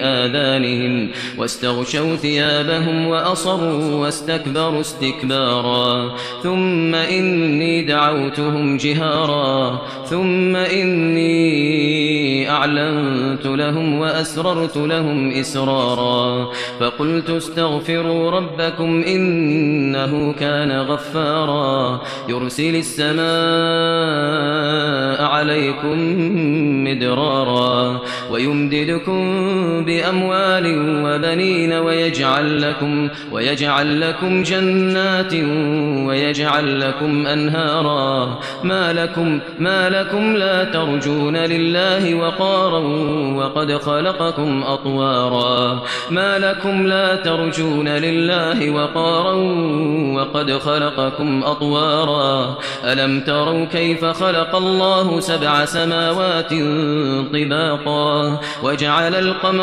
آذانهم واستغشوا ثيابهم وأصروا واستكبروا استكبارا ثم إني دعوتهم جهارا ثم إني أعلنت لهم وأسررت لهم إسرارا فقلت استغفروا ربكم إنه كان غفارا يرسل السماء عليكم مدرارا ويمددكم بأموال وبنين ويجعل لكم جنات ويجعل لكم أنهارا ما لكم لا ترجون لله وقارا وقد خلقكم أطوارا ما لكم لا ترجون لله وقارا وقد خلقكم أطوارا ألم تروا كيف خلق الله 7 سماوات طباقا وجعل القمر